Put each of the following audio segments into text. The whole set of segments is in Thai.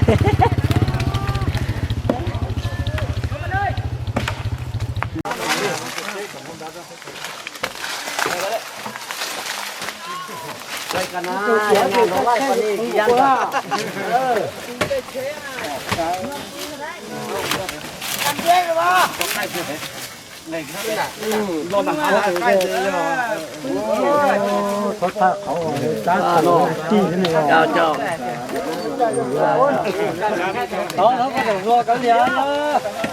ไปกันนะยังงานเราไล่ปนี่ยันละกันเยอะเลยวะโดนหนักอะไรใกล้เลยเนาะเขาถ้าเขาจ้าจี้กันเลยเจ้าเขาก็จะรอกันเลี้ยง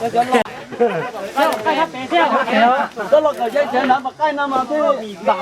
ก็จะรอใครครับเปี้ยก็รอกันเฉยๆนะมาใกล้น้ำมาที่ด่า